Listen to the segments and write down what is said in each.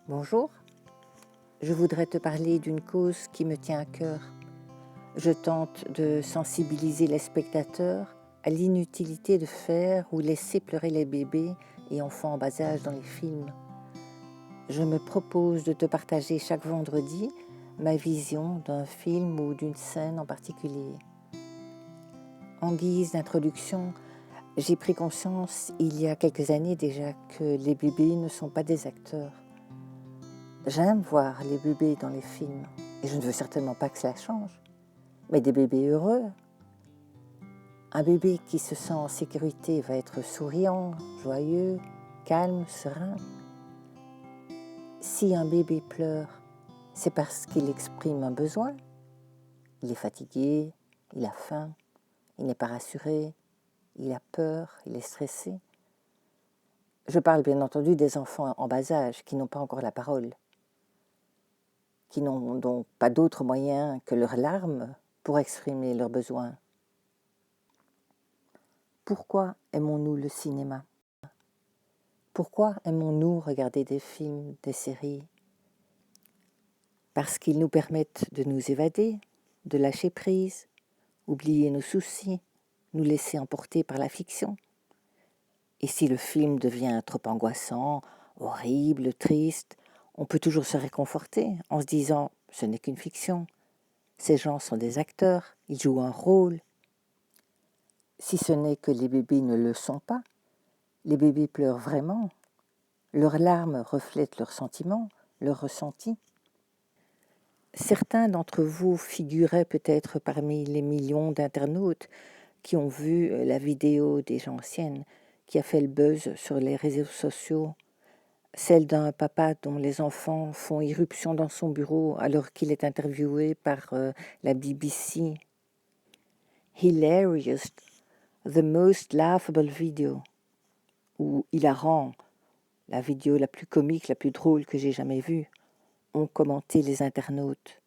Bonjour, je voudrais te parler d'une cause qui me tient à cœur. Je tente de sensibiliser les spectateurs à l'inutilité de faire ou laisser pleurer les bébés et enfants en bas âge dans les films. Je me propose de te partager chaque vendredi ma vision d'un film ou d'une scène en particulier. En guise d'introduction, j'ai pris conscience il y a quelques années déjà que les bébés ne sont pas des acteurs. J'aime voir les bébés dans les films, et je ne veux certainement pas que cela change, mais des bébés heureux. Un bébé qui se sent en sécurité va être souriant, joyeux, calme, serein. Si un bébé pleure, c'est parce qu'il exprime un besoin. Il est fatigué, il a faim, il n'est pas rassuré, il a peur, il est stressé. Je parle bien entendu des enfants en bas âge qui n'ont pas encore la parole, qui n'ont donc pas d'autre moyen que leurs larmes pour exprimer leurs besoins. Pourquoi aimons-nous le cinéma? Pourquoi aimons-nous regarder des films, des séries? Parce qu'ils nous permettent de nous évader, de lâcher prise, oublier nos soucis, nous laisser emporter par la fiction. Et si le film devient trop angoissant, horrible, triste, on peut toujours se réconforter en se disant « ce n'est qu'une fiction ». Ces gens sont des acteurs, ils jouent un rôle. Si ce n'est que les bébés ne le sont pas, les bébés pleurent vraiment. Leurs larmes reflètent leurs sentiments, leurs ressentis. Certains d'entre vous figuraient peut-être parmi les millions d'internautes qui ont vu la vidéo déjà ancienne qui a fait le buzz sur les réseaux sociaux, celle d'un papa dont les enfants font irruption dans son bureau alors qu'il est interviewé par la BBC. Hilarious, the most laughable video, ou hilarant, la vidéo la plus comique, la plus drôle que j'ai jamais vue, ont commenté les internautes.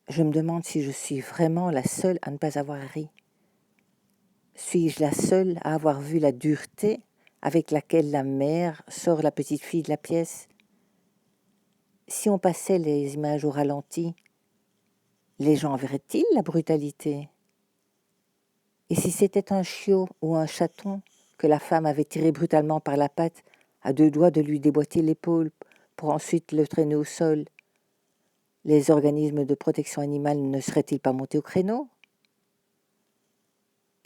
Je me demande si je suis vraiment la seule à ne pas avoir ri. Suis-je la seule à avoir vu la dureté avec laquelle la mère sort la petite fille de la pièce? Si on passait les images au ralenti, les gens verraient-ils la brutalité? Et si c'était un chiot ou un chaton que la femme avait tiré brutalement par la patte, à 2 doigts de lui déboîter l'épaule pour ensuite le traîner au sol, les organismes de protection animale ne seraient-ils pas montés au créneau?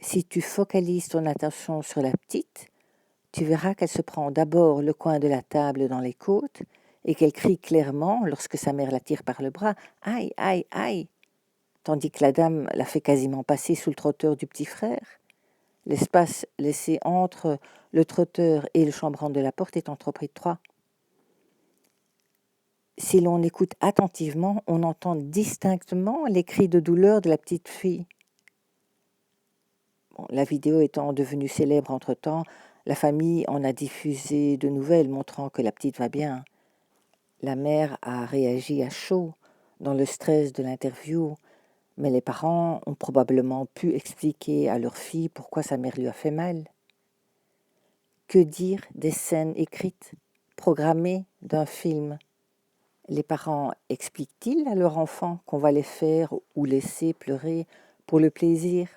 Si tu focalises ton attention sur la petite, tu verras qu'elle se prend d'abord le coin de la table dans les côtes et qu'elle crie clairement lorsque sa mère la tire par le bras « Aïe, aïe, aïe !» tandis que la dame la fait quasiment passer sous le trotteur du petit frère. L'espace laissé entre le trotteur et le chambranle de la porte étant trop étroit. Si l'on écoute attentivement, on entend distinctement les cris de douleur de la petite fille. La vidéo étant devenue célèbre entre-temps, la famille en a diffusé de nouvelles montrant que la petite va bien. La mère a réagi à chaud dans le stress de l'interview, mais les parents ont probablement pu expliquer à leur fille pourquoi sa mère lui a fait mal. Que dire des scènes écrites, programmées d'un film? Les parents expliquent-ils à leur enfant qu'on va les faire ou laisser pleurer pour le plaisir,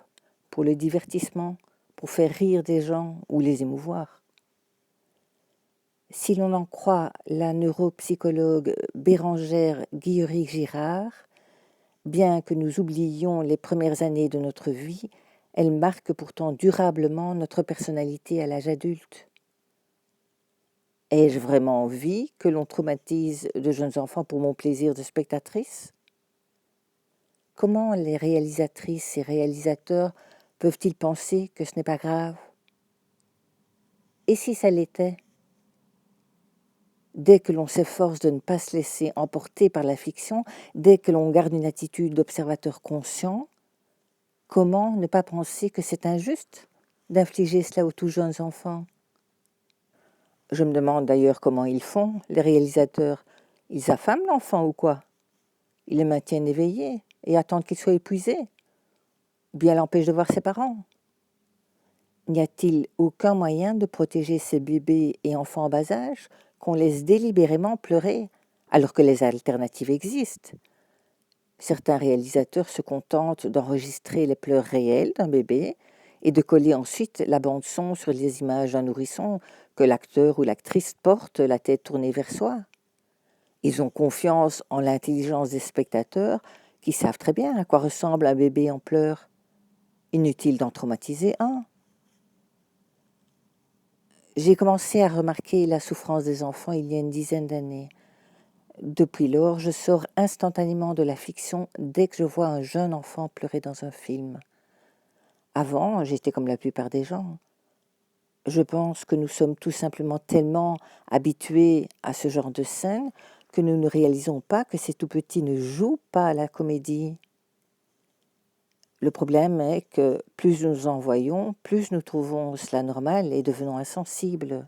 pour le divertissement, pour faire rire des gens ou les émouvoir? Si l'on en croit la neuropsychologue Bérangère Guillery-Girard, bien que nous oublions les premières années de notre vie, elles marquent pourtant durablement notre personnalité à l'âge adulte. Ai-je vraiment envie que l'on traumatise de jeunes enfants pour mon plaisir de spectatrice? Comment les réalisatrices et réalisateurs peuvent-ils penser que ce n'est pas grave? Et si ça l'était? Dès que l'on s'efforce de ne pas se laisser emporter par la fiction, dès que l'on garde une attitude d'observateur conscient, comment ne pas penser que c'est injuste d'infliger cela aux tout jeunes enfants? Je me demande d'ailleurs comment ils font, les réalisateurs. Ils affament l'enfant ou quoi? Ils le maintiennent éveillé et attendent qu'il soit épuisé, ou bien l'empêchent de voir ses parents. N'y a-t-il aucun moyen de protéger ces bébés et enfants en bas âge qu'on laisse délibérément pleurer alors que les alternatives existent. Certains réalisateurs se contentent d'enregistrer les pleurs réels d'un bébé et de coller ensuite la bande-son sur les images d'un nourrisson que l'acteur ou l'actrice porte la tête tournée vers soi. Ils ont confiance en l'intelligence des spectateurs qui savent très bien à quoi ressemble un bébé en pleurs. Inutile d'en traumatiser un. J'ai commencé à remarquer la souffrance des enfants il y a une dizaine d'années. Depuis lors, je sors instantanément de la fiction dès que je vois un jeune enfant pleurer dans un film. Avant, j'étais comme la plupart des gens. Je pense que nous sommes tout simplement tellement habitués à ce genre de scène que nous ne réalisons pas que ces tout-petits ne jouent pas à la comédie. Le problème est que plus nous en voyons, plus nous trouvons cela normal et devenons insensibles.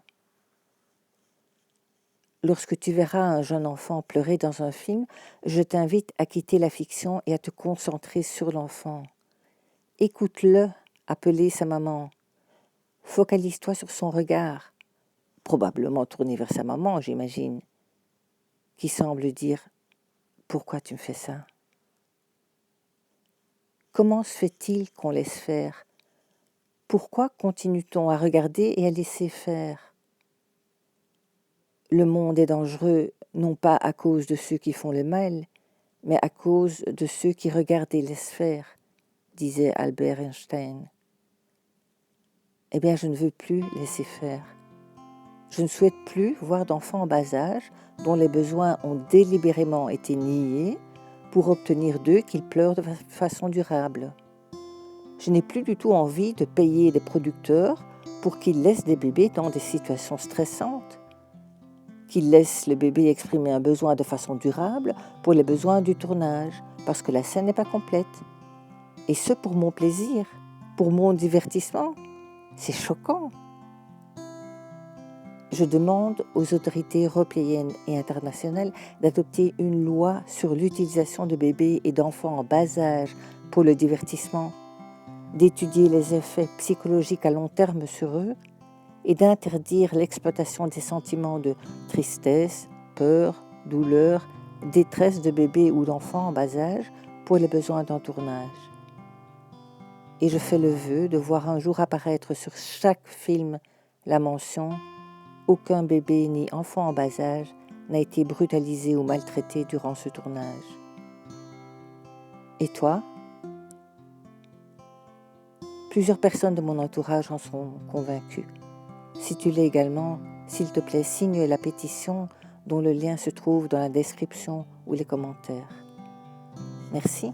Lorsque tu verras un jeune enfant pleurer dans un film, je t'invite à quitter la fiction et à te concentrer sur l'enfant. Écoute-le appeler sa maman. Focalise-toi sur son regard, probablement tourné vers sa maman, j'imagine, qui semble dire « Pourquoi tu me fais ça ?» Comment se fait-il qu'on laisse faire? Pourquoi continue-t-on à regarder et à laisser faire? Le monde est dangereux, non pas à cause de ceux qui font le mal, mais à cause de ceux qui regardent et laissent faire, disait Albert Einstein. Eh bien, je ne veux plus laisser faire. Je ne souhaite plus voir d'enfants en bas âge dont les besoins ont délibérément été niés pour obtenir d'eux qu'ils pleurent de façon durable. Je n'ai plus du tout envie de payer des producteurs pour qu'ils laissent des bébés dans des situations stressantes, qu'ils laissent le bébé exprimer un besoin de façon durable pour les besoins du tournage, parce que la scène n'est pas complète. Et ce pour mon plaisir, pour mon divertissement. C'est choquant. Je demande aux autorités européennes et internationales d'adopter une loi sur l'utilisation de bébés et d'enfants en bas âge pour le divertissement, d'étudier les effets psychologiques à long terme sur eux et d'interdire l'exploitation des sentiments de tristesse, peur, douleur, détresse de bébés ou d'enfants en bas âge pour les besoins d'un tournage. Et je fais le vœu de voir un jour apparaître sur chaque film la mention « Aucun bébé ni enfant en bas âge n'a été brutalisé ou maltraité durant ce tournage ». Et toi? Plusieurs personnes de mon entourage en sont convaincues. Si tu l'es également, s'il te plaît, signe la pétition dont le lien se trouve dans la description ou les commentaires. Merci.